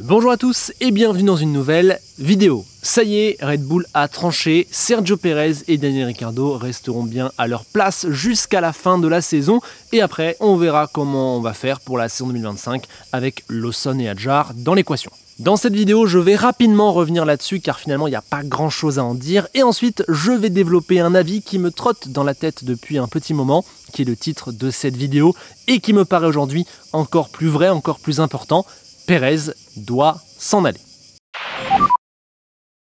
Bonjour à tous et bienvenue dans une nouvelle vidéo. Ça y est, Red Bull a tranché, Sergio Pérez et Daniel Ricciardo resteront bien à leur place jusqu'à la fin de la saison et après on verra comment on va faire pour la saison 2025 avec Lawson et Hadjar dans l'équation. Dans cette vidéo, je vais rapidement revenir là-dessus car finalement il n'y a pas grand chose à en dire et ensuite je vais développer un avis qui me trotte dans la tête depuis un petit moment, qui est le titre de cette vidéo et qui me paraît aujourd'hui encore plus vrai, encore plus important. Pérez doit s'en aller.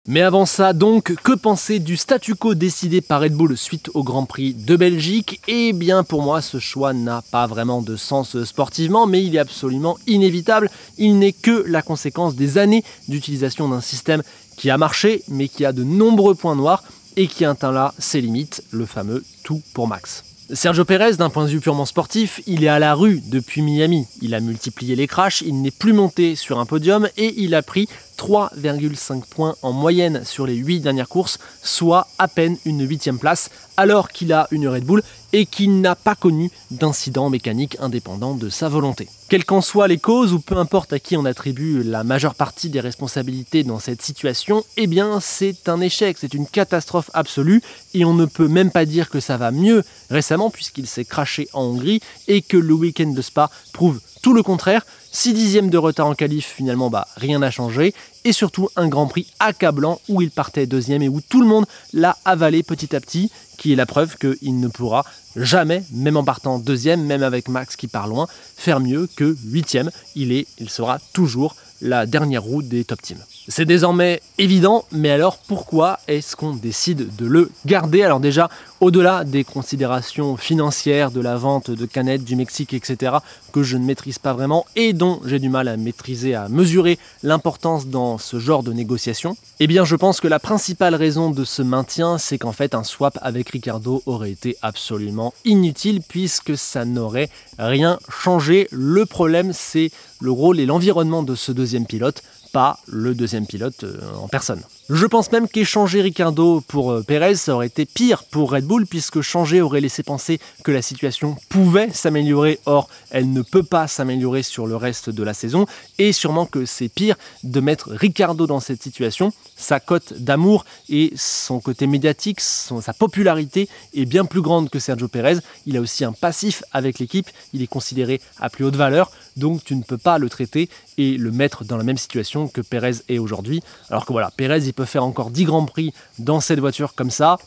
Mais avant ça donc, que penser du statu quo décidé par Red Bull suite au Grand Prix de Belgique? Eh bien pour moi ce choix n'a pas vraiment de sens sportivement, mais il est absolument inévitable. Il n'est que la conséquence des années d'utilisation d'un système qui a marché, mais qui a de nombreux points noirs et qui atteint là ses limites, le fameux tout pour Max. Sergio Pérez, d'un point de vue purement sportif, il est à la rue depuis Miami. Il a multiplié les crashs, il n'est plus monté sur un podium et il a pris 3,5 points en moyenne sur les 8 dernières courses, soit à peine une 8e place, alors qu'il a une Red Bull et qu'il n'a pas connu d'incident mécanique indépendant de sa volonté. Quelles qu'en soient les causes, ou peu importe à qui on attribue la majeure partie des responsabilités dans cette situation, eh bien c'est un échec, c'est une catastrophe absolue, et on ne peut même pas dire que ça va mieux récemment puisqu'il s'est crashé en Hongrie et que le week-end de Spa prouve tout le contraire. 6 dixièmes de retard en qualif, finalement rien n'a changé, et surtout un Grand Prix accablant où il partait deuxième et où tout le monde l'a avalé petit à petit, qui est la preuve qu'il ne pourra jamais, même en partant deuxième, même avec Max qui part loin, faire mieux que 8e. Il sera toujours la dernière roue des top teams. C'est désormais évident, mais alors pourquoi est-ce qu'on décide de le garder? Alors déjà, au-delà des considérations financières, de la vente de canettes du Mexique, etc., que je ne maîtrise pas vraiment et dont j'ai du mal à maîtriser, à mesurer l'importance dans ce genre de négociation, eh bien je pense que la principale raison de ce maintien, c'est qu'en fait un swap avec Ricciardo aurait été absolument inutile puisque ça n'aurait rien changé. Le problème, c'est le rôle et l'environnement de ce deuxième pilote, pas le deuxième pilote en personne. Je pense même qu'échanger Ricciardo pour Pérez, ça aurait été pire pour Red Bull, puisque changer aurait laissé penser que la situation pouvait s'améliorer, or elle ne peut pas s'améliorer sur le reste de la saison, et sûrement que c'est pire de mettre Ricciardo dans cette situation. Sa cote d'amour et son côté médiatique, sa popularité est bien plus grande que Sergio Pérez. Il a aussi un passif avec l'équipe, il est considéré à plus haute valeur, donc tu ne peux pas le traiter et le mettre dans la même situation que Pérez est aujourd'hui. Alors que voilà, Pérez il peut faire encore 10 Grands Prix dans cette voiture comme ça.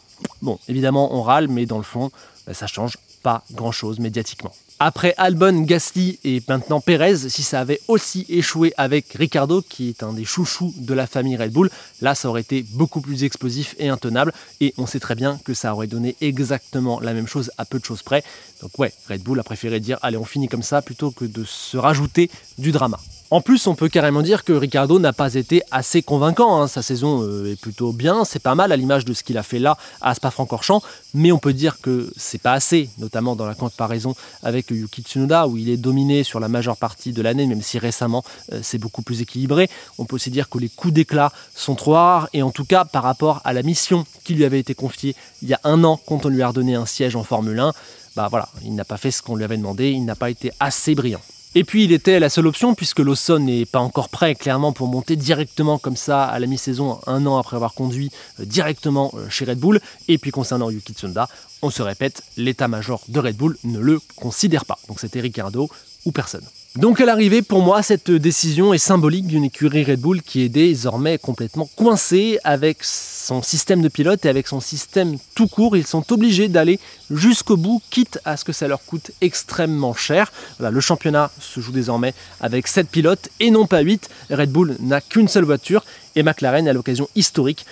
Bon, évidemment on râle, mais dans le fond, ça change pas grand chose médiatiquement. Après Albon, Gasly et maintenant Pérez, si ça avait aussi échoué avec Ricciardo, qui est un des chouchous de la famille Red Bull, là ça aurait été beaucoup plus explosif et intenable, et on sait très bien que ça aurait donné exactement la même chose à peu de choses près. Donc ouais, Red Bull a préféré dire allez on finit comme ça plutôt que de se rajouter du drama. En plus, on peut carrément dire que Ricciardo n'a pas été assez convaincant. Sa saison est plutôt bien, c'est pas mal à l'image de ce qu'il a fait là à Spa-Francorchamps, mais on peut dire que c'est pas assez, notamment dans la comparaison avec Yuki Tsunoda où il est dominé sur la majeure partie de l'année, même si récemment c'est beaucoup plus équilibré. On peut aussi dire que les coups d'éclat sont trop rares et en tout cas par rapport à la mission qui lui avait été confiée il y a un an quand on lui a redonné un siège en Formule 1, voilà, il n'a pas fait ce qu'on lui avait demandé, il n'a pas été assez brillant. Et puis il était la seule option puisque Lawson n'est pas encore prêt clairement pour monter directement comme ça à la mi-saison, un an après avoir conduit directement chez Red Bull. Et puis concernant Yuki Tsunoda, on se répète, l'état-major de Red Bull ne le considère pas. Donc c'était Ricciardo ou personne. Donc à l'arrivée, pour moi, cette décision est symbolique d'une écurie Red Bull qui est désormais complètement coincée avec son système de pilote et avec son système tout court. Ils sont obligés d'aller jusqu'au bout, quitte à ce que ça leur coûte extrêmement cher. Voilà, le championnat se joue désormais avec 7 pilotes et non pas 8. Red Bull n'a qu'une seule voiture et McLaren a l'occasion historique,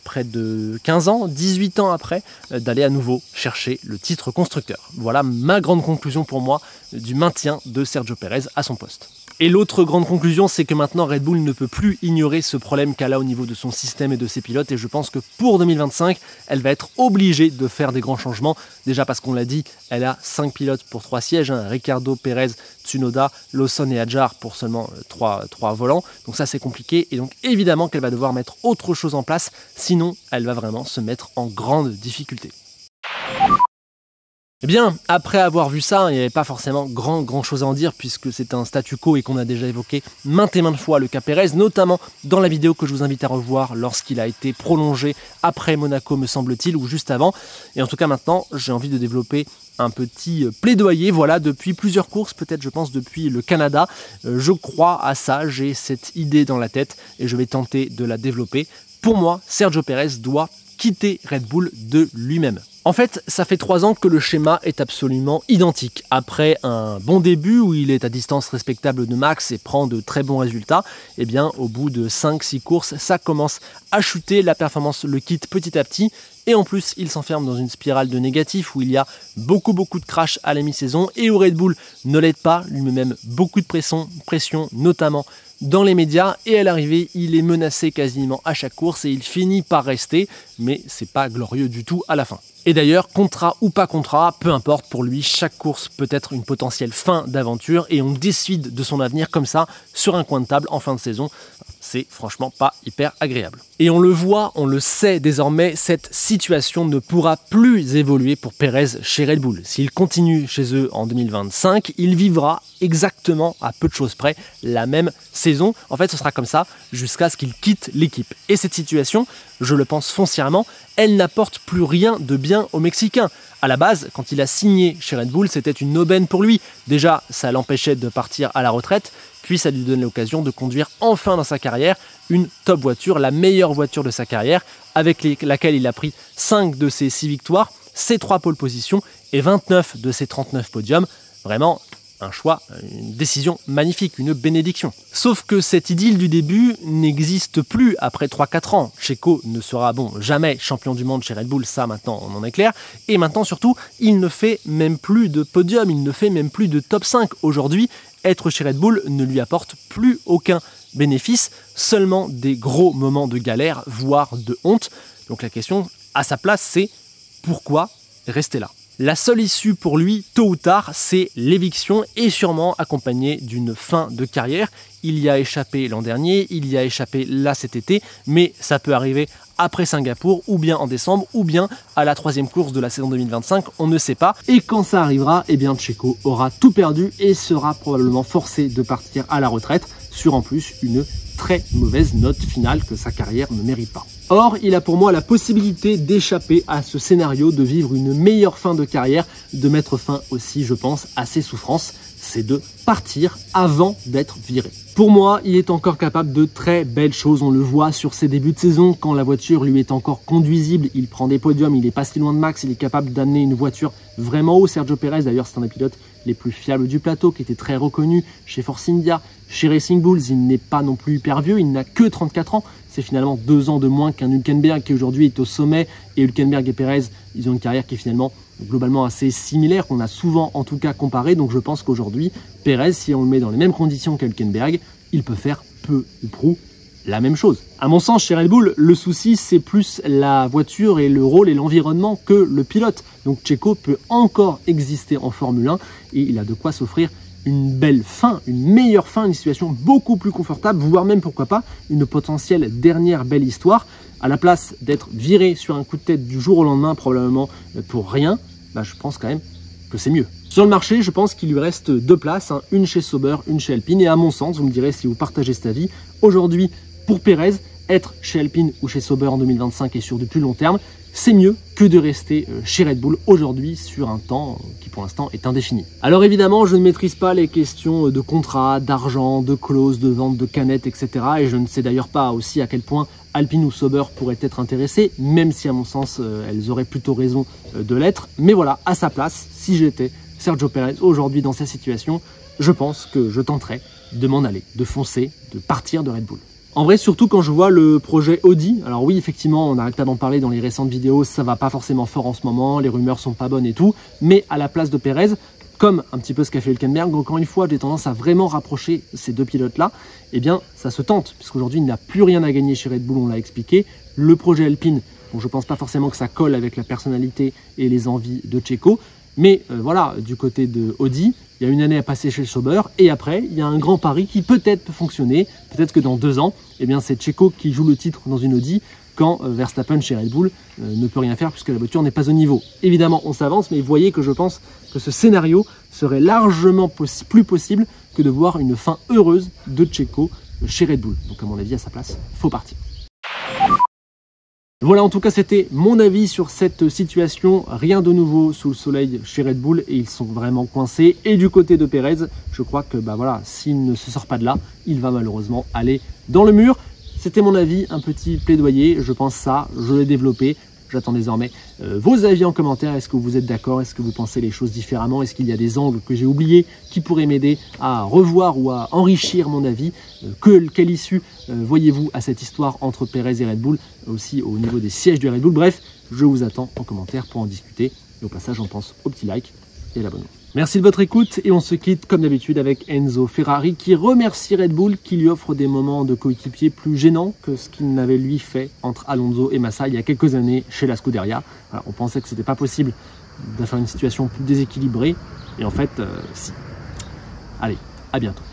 près de 15 ans, 18 ans après, d'aller à nouveau chercher le titre constructeur. Voilà ma grande conclusion pour moi du maintien de Sergio Pérez à son poste. Et l'autre grande conclusion, c'est que maintenant Red Bull ne peut plus ignorer ce problème qu'elle a au niveau de son système et de ses pilotes, et je pense que pour 2025, elle va être obligée de faire des grands changements. Déjà parce qu'on l'a dit, elle a 5 pilotes pour 3 sièges, Ricciardo, Pérez, Tsunoda, Lawson et Hadjar pour seulement 3 volants. Donc ça c'est compliqué, et donc évidemment qu'elle va devoir mettre autre chose en place, sinon elle va vraiment se mettre en grande difficulté. Eh bien, après avoir vu ça, il n'y avait pas forcément grand chose à en dire puisque c'est un statu quo et qu'on a déjà évoqué maintes et maintes fois le cas Pérez, notamment dans la vidéo que je vous invite à revoir lorsqu'il a été prolongé après Monaco, me semble-t-il, ou juste avant. Et en tout cas, maintenant, j'ai envie de développer un petit plaidoyer, voilà, depuis plusieurs courses, peut-être je pense depuis le Canada. Je crois à ça, j'ai cette idée dans la tête et je vais tenter de la développer. Pour moi, Sergio Pérez doit quitter Red Bull de lui-même. En fait, ça fait 3 ans que le schéma est absolument identique. Après un bon début où il est à distance respectable de Max et prend de très bons résultats, eh bien au bout de 5-6 courses, ça commence à chuter, la performance le quitte petit à petit et en plus il s'enferme dans une spirale de négatif où il y a beaucoup de crash à la mi-saison et où Red Bull ne l'aide pas, lui met même beaucoup de pression notamment dans les médias et à l'arrivée il est menacé quasiment à chaque course et il finit par rester, mais c'est pas glorieux du tout à la fin. Et d'ailleurs, contrat ou pas contrat, peu importe, pour lui, chaque course peut être une potentielle fin d'aventure et on décide de son avenir comme ça, sur un coin de table en fin de saison. C'est franchement pas hyper agréable. Et on le voit, on le sait désormais, cette situation ne pourra plus évoluer pour Pérez chez Red Bull. S'il continue chez eux en 2025, il vivra exactement à peu de choses près la même saison. En fait, ce sera comme ça jusqu'à ce qu'il quitte l'équipe. Et cette situation, je le pense foncièrement, elle n'apporte plus rien de bien au Mexicain. À la base, quand il a signé chez Red Bull, c'était une aubaine pour lui. Déjà, ça l'empêchait de partir à la retraite, puis ça lui donnait l'occasion de conduire enfin dans sa carrière une top voiture, la meilleure voiture de sa carrière, avec laquelle il a pris 5 de ses 6 victoires, ses 3 pole positions et 29 de ses 39 podiums. Vraiment un choix, une décision magnifique, une bénédiction. Sauf que cette idylle du début n'existe plus après 3-4 ans. Checo ne sera jamais champion du monde chez Red Bull, ça maintenant on en est clair. Et maintenant surtout, il ne fait même plus de podium, il ne fait même plus de top 5. Aujourd'hui, être chez Red Bull ne lui apporte plus aucun bénéfice, seulement des gros moments de galère, voire de honte. Donc la question à sa place, c'est pourquoi rester là ? La seule issue pour lui, tôt ou tard, c'est l'éviction et sûrement accompagnée d'une fin de carrière. Il y a échappé l'an dernier, il y a échappé là cet été, mais ça peut arriver après Singapour, ou bien en décembre, ou bien à la 3e course de la saison 2025, on ne sait pas. Et quand ça arrivera, eh bien Checo aura tout perdu et sera probablement forcé de partir à la retraite, sur en plus une très mauvaise note finale que sa carrière ne mérite pas. Or, il a pour moi la possibilité d'échapper à ce scénario, de vivre une meilleure fin de carrière, de mettre fin aussi, je pense, à ses souffrances, c'est de partir avant d'être viré. Pour moi, il est encore capable de très belles choses, on le voit sur ses débuts de saison, quand la voiture lui est encore conduisible, il prend des podiums, il est pas si loin de Max, il est capable d'amener une voiture vraiment haut. Sergio Pérez, d'ailleurs, c'est un des pilotes les plus fiables du plateau, qui était très reconnu chez Force India, chez Racing Bulls. Il n'est pas non plus hyper vieux, il n'a que 34 ans, c'est finalement 2 ans de moins qu'un Hülkenberg qui aujourd'hui est au sommet, et Hülkenberg et Pérez, ils ont une carrière qui est finalement globalement assez similaire, qu'on a souvent en tout cas comparé. Donc je pense qu'aujourd'hui, Pérez, si on le met dans les mêmes conditions qu'Hülkenberg, il peut faire peu ou prou la même chose. À mon sens, chez Red Bull, le souci, c'est plus la voiture et le rôle et l'environnement que le pilote. Donc Checo peut encore exister en Formule 1 et il a de quoi s'offrir une belle fin, une meilleure fin, une situation beaucoup plus confortable, voire même, pourquoi pas, une potentielle dernière belle histoire. À la place d'être viré sur un coup de tête du jour au lendemain, probablement pour rien, je pense quand même que c'est mieux. Sur le marché, je pense qu'il lui reste 2 places, une chez Sauber, une chez Alpine. Et à mon sens, vous me direz si vous partagez cet avis, aujourd'hui, pour Pérez, être chez Alpine ou chez Sauber en 2025 et sur du plus long terme, c'est mieux que de rester chez Red Bull aujourd'hui sur un temps qui pour l'instant est indéfini. Alors évidemment, je ne maîtrise pas les questions de contrat, d'argent, de clauses, de vente de canettes, etc. Et je ne sais d'ailleurs pas aussi à quel point Alpine ou Sauber pourraient être intéressées, même si à mon sens, elles auraient plutôt raison de l'être. Mais voilà, à sa place, si j'étais Sergio Pérez aujourd'hui dans sa situation, je pense que je tenterais de m'en aller, de foncer, de partir de Red Bull. En vrai, surtout quand je vois le projet Audi, alors oui, effectivement, on n'arrête pas d'en parler dans les récentes vidéos, ça va pas forcément fort en ce moment, les rumeurs sont pas bonnes et tout, mais à la place de Pérez, comme un petit peu ce qu'a fait Hülkenberg, encore une fois, j'ai tendance à vraiment rapprocher ces 2 pilotes-là, eh bien, ça se tente, puisqu'aujourd'hui, il n'a plus rien à gagner chez Red Bull, on l'a expliqué. Le projet Alpine, bon, je pense pas forcément que ça colle avec la personnalité et les envies de Checo, mais voilà, du côté de Audi, il y a une année à passer chez Sauber, et après, il y a un grand pari qui peut-être peut fonctionner, peut-être que dans 2 ans, eh bien, c'est Checo qui joue le titre dans une Audi. quand Verstappen chez Red Bull ne peut rien faire puisque la voiture n'est pas au niveau. Évidemment, on s'avance, mais vous voyez que je pense que ce scénario serait largement plus possible que de voir une fin heureuse de Checo chez Red Bull. Donc à mon avis, à sa place, faut partir. Voilà, en tout cas, c'était mon avis sur cette situation. Rien de nouveau sous le soleil chez Red Bull et ils sont vraiment coincés. Et du côté de Pérez, je crois que voilà, s'il ne se sort pas de là, il va malheureusement aller dans le mur. C'était mon avis, un petit plaidoyer. Je pense ça, je l'ai développé. J'attends désormais vos avis en commentaire. Est-ce que vous êtes d'accord? Est-ce que vous pensez les choses différemment? Est-ce qu'il y a des angles que j'ai oubliés qui pourraient m'aider à revoir ou à enrichir mon avis? Quelle issue voyez-vous à cette histoire entre Pérez et Red Bull, aussi au niveau des sièges du Red Bull? Bref, je vous attends en commentaire pour en discuter. Et au passage, on pense au petit like et à l'abonnement. Merci de votre écoute et on se quitte comme d'habitude avec Enzo Ferrari qui remercie Red Bull qui lui offre des moments de coéquipier plus gênants que ce qu'il n'avait lui fait entre Alonso et Massa il y a quelques années chez la Scuderia. Voilà, on pensait que c'était pas possible de faire une situation plus déséquilibrée et en fait, si. Allez, à bientôt.